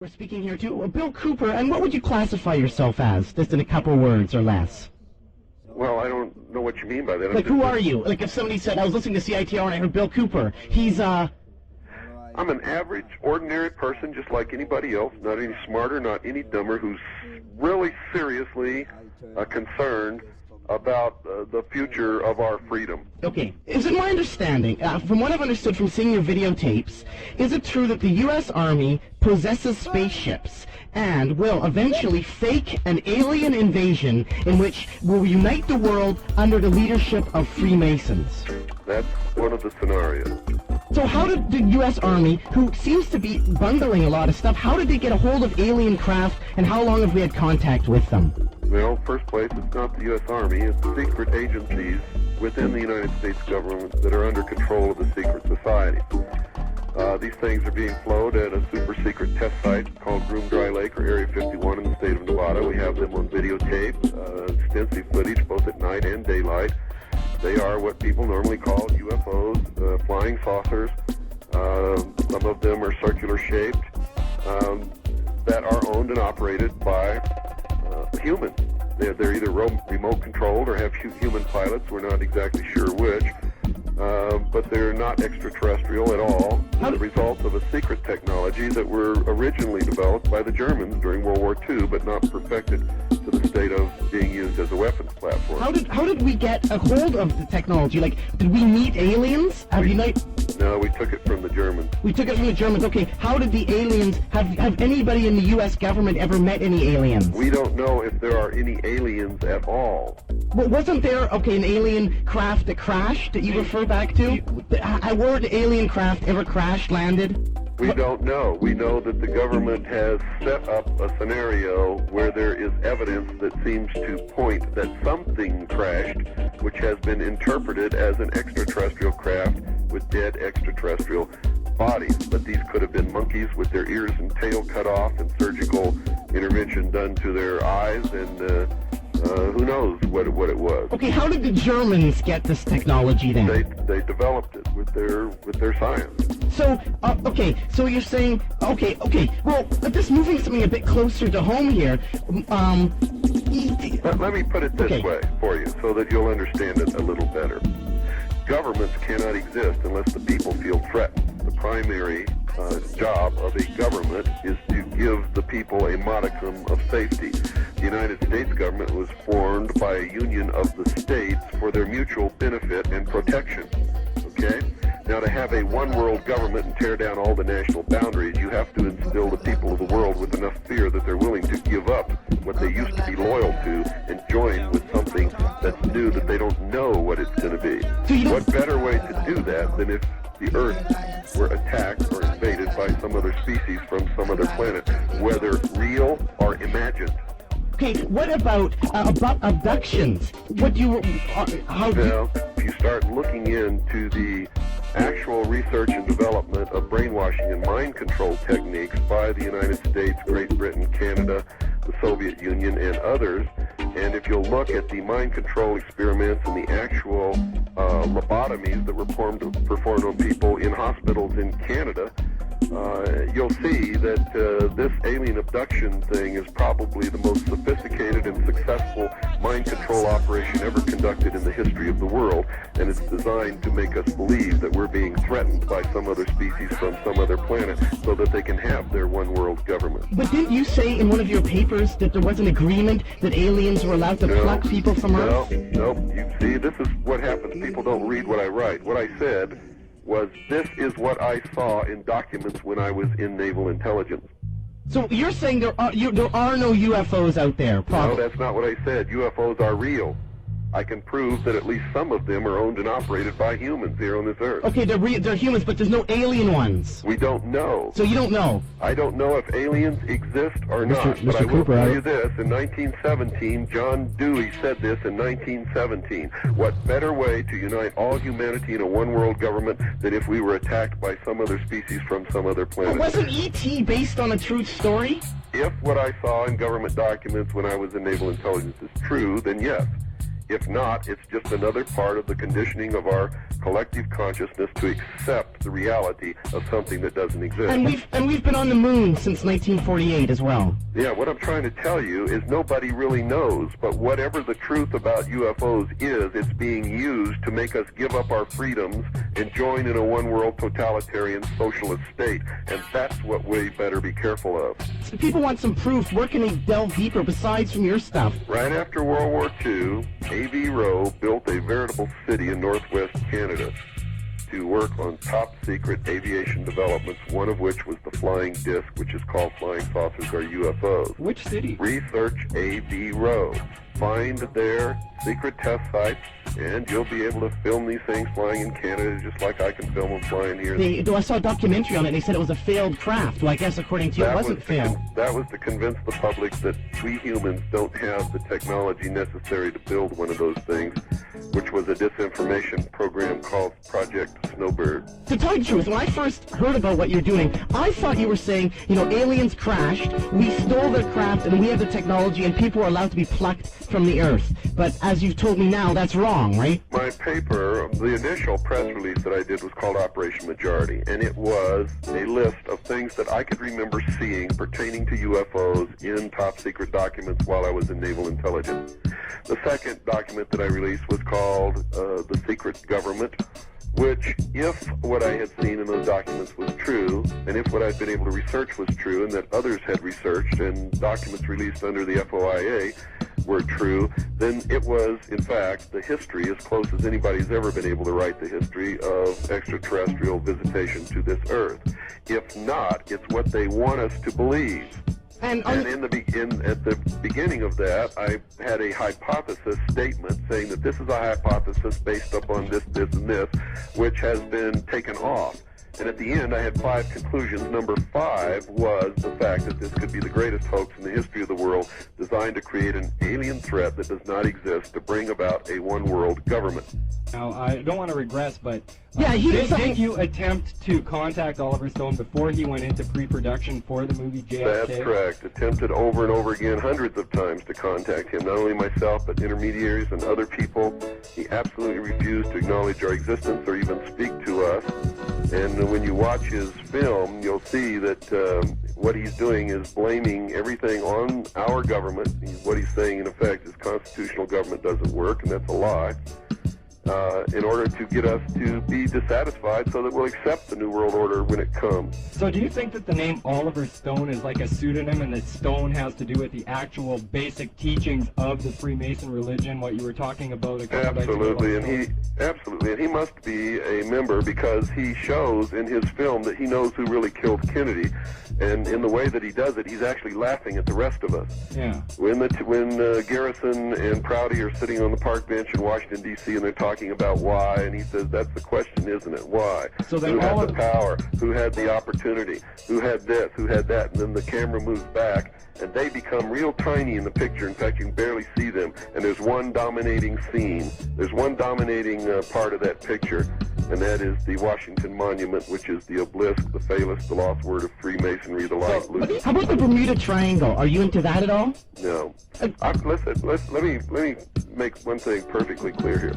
We're speaking here to Bill Cooper, and what would you classify yourself as, just in a couple words or less? Well, I don't know what you mean by that. Like, who are you? Like, if somebody said, I was listening to CITR and I heard Bill Cooper, he's, I'm an average, ordinary person just like anybody else, not any smarter, not any dumber, who's really seriously concerned about the future of our freedom. Okay. Is it my understanding, from what I've understood from seeing your videotapes, is it true that the U.S. Army possesses spaceships and will eventually fake an alien invasion in which will unite the world under the leadership of Freemasons? That's one of the scenarios. So how did the U.S. Army, who seems to be bundling a lot of stuff, how did they get a hold of alien craft, and how long have we had contact with them? Well, first place, it's not the U.S. Army. It's secret agencies within the United States government that are under control of the secret society. These things are being flown at a super-secret test site called Groom Dry Lake, or Area 51 in the state of Nevada. We have them on videotape, extensive footage, both at night and daylight. They are what people normally call UFOs, flying saucers. Some of them are circular-shaped, that are owned and operated by humans. They're either remote-controlled or have human pilots. We're not exactly sure which. But they're not extraterrestrial at all. They're the result of a secret technology that were originally developed by the Germans during World War II, but not perfected to the state of being used as a weapons platform. How did we get a hold of the technology? Like, did we meet aliens? No, we took it from the Germans. We took it from the Germans. Okay, how did the aliens, have anybody in the U.S. government ever met any aliens? We don't know if there are any aliens at all. Well, wasn't there, an alien craft that crashed that you refer back to? Were an alien craft ever crashed, landed? We don't know. We know that the government has set up a scenario where there is evidence that seems to point that something crashed, which has been interpreted as an extraterrestrial craft with dead extraterrestrial bodies. But these could have been monkeys with their ears and tail cut off and surgical intervention done to their eyes, and who knows what it was. Okay, how did the Germans get this technology then? They developed it with their science. So, so you're saying, well, just moving something a bit closer to home here, Let me put it this way for you so that you'll understand it a little better. Governments cannot exist unless the people feel threatened. The primary job of a government is to give the people a modicum of safety. The United States government was formed by a union of the states for their mutual benefit and protection. Okay? Now, to have a one-world government and tear down all the national boundaries, you have to instill the people of the world with enough fear that they're willing to give up what they used to be loyal to and join with something that's new that they don't know what it's going to be. What better way to do that than if the Earth were attacked or invaded by some other species from some other planet, whether real or imagined? Okay, what about abductions? If you start looking into the actual research and development of brainwashing and mind control techniques by the United States, Great Britain, Canada, the Soviet Union, and others, and if you'll look at the mind control experiments and the actual lobotomies that were performed on people in hospitals in Canada, you'll see that this alien abduction thing is probably the most sophisticated and successful mind control operation ever conducted in the history of the world, and it's designed to make us believe that we're being threatened by some other species from some other planet so that they can have their one world government. But didn't you say in one of your papers that there was an agreement that aliens were allowed to pluck people from Earth? No. You see, this is what happens. People don't read what I write. What I said was, this is what I saw in documents when I was in naval intelligence. So you're saying there are no UFOs out there? No, that's not what I said. UFOs are real. I can prove that at least some of them are owned and operated by humans here on this Earth. Okay, they're humans, but there's no alien ones. We don't know. So you don't know? I don't know if aliens exist or not, but I will tell you this. In 1917, John Dewey said this in 1917. What better way to unite all humanity in a one-world government than if we were attacked by some other species from some other planet? Wasn't E.T. based on a true story? If what I saw in government documents when I was in naval intelligence is true, then yes. If not, it's just another part of the conditioning of our collective consciousness to accept the reality of something that doesn't exist. And we've been on the moon since 1948 as well. Yeah, what I'm trying to tell you is nobody really knows, but whatever the truth about UFOs is, it's being used to make us give up our freedoms and join in a one-world totalitarian socialist state, and that's what we better be careful of. So people want some proof. Where can they delve deeper besides from your stuff? Right after World War II, A.V. Rowe built a veritable city in northwest Canada to work on top-secret aviation developments, one of which was the flying disc, which is called flying saucers or UFOs. Which city? Research A.V. Rowe. Find their secret test sites, and you'll be able to film these things flying in Canada just like I can film them flying here. I saw a documentary on it, and they said it was a failed craft. Well, I guess according to you, it wasn't failed. That was to convince the public that we humans don't have the technology necessary to build one of those things, which was a disinformation program called Project Snowbird. To tell you the truth, when I first heard about what you're doing, I thought you were saying, aliens crashed, we stole their craft, and we have the technology, and people are allowed to be plucked from the Earth. But as you've told me now, that's wrong, right? My paper, the initial press release that I did was called Operation Majority, and it was a list of things that I could remember seeing pertaining to UFOs in top-secret documents while I was in Naval Intelligence. The second document that I released was called The Secret Government, which, if what I had seen in those documents was true, and if what I'd been able to research was true, and that others had researched, and documents released under the FOIA were true, then it was, in fact, the history, as close as anybody's ever been able to write the history of extraterrestrial visitation to this Earth. If not, it's what they want us to believe. And at the beginning of that, I had a hypothesis statement saying that this is a hypothesis based upon this, and this, which has been taken off. And at the end, I had 5 conclusions. Number 5 was the fact that this could be the greatest hoax in the history of the world, designed to create an alien threat that does not exist to bring about a one-world government. Now, I don't want to regress, but did you attempt to contact Oliver Stone before he went into pre-production for the movie JFK? That's correct. Attempted over and over again, hundreds of times, to contact him. Not only myself, but intermediaries and other people. He absolutely refused to acknowledge our existence or even speak to us. And when you watch his film, you'll see that what he's doing is blaming everything on our government. What he's saying, in effect, is constitutional government doesn't work, and that's a lie, in order to get us to be dissatisfied so that we'll accept the New World Order when it comes. So do you think that the name Oliver Stone is like a pseudonym, and that Stone has to do with the actual basic teachings of the Freemason religion, what you were talking about? Absolutely, and he must be a member, because he shows in his film that he knows who really killed Kennedy, and in the way that he does it, he's actually laughing at the rest of us. Yeah. When Garrison and Prouty are sitting on the park bench in Washington, D.C., and they're talking about why, and he says, that's the question, isn't it? Why? So who had the power? Who had the opportunity? Who had this? Who had that? And then the camera moves back, and they become real tiny in the picture. In fact, you can barely see them, and there's one dominating scene. There's one dominating part of that picture, and that is the Washington Monument, which is the obelisk, the phallus, the lost word of Freemasonry, the light blue. How about the Bermuda Triangle? Are you into that at all? No. Listen, let me make one thing perfectly clear here.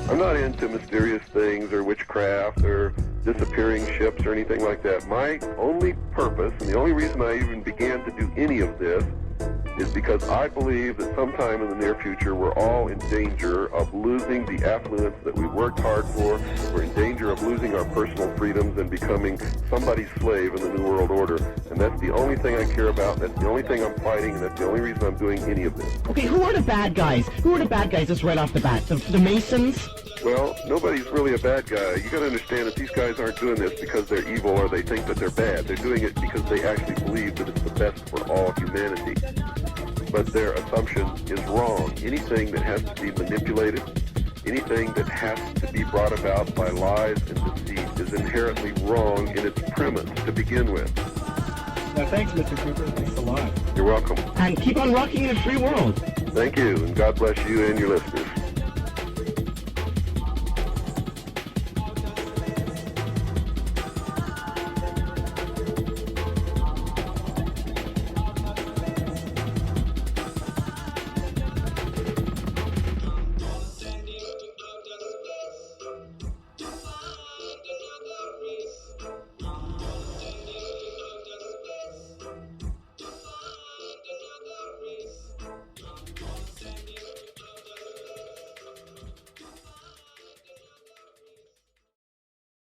I'm not into mysterious things or witchcraft or disappearing ships or anything like that. My only purpose, and the only reason I even began to do any of this, is because I believe that sometime in the near future we're all in danger of losing the affluence that we worked hard for. We're in danger of losing our personal freedoms and becoming somebody's slave in the New World Order. And that's the only thing I care about, that's the only thing I'm fighting, and that's the only reason I'm doing any of this. Okay, who are the bad guys? Who are the bad guys just right off the bat? The Masons? Well, nobody's really a bad guy. You got to understand that these guys aren't doing this because they're evil or they think that they're bad. They're doing it because they actually believe that it's the best for all humanity. But their assumption is wrong. Anything that has to be manipulated, anything that has to be brought about by lies and deceit is inherently wrong in its premise to begin with. Now, thanks, Mr. Cooper. Thanks a lot. You're welcome. And keep on rocking in a free world. Thank you, and God bless you and your listeners.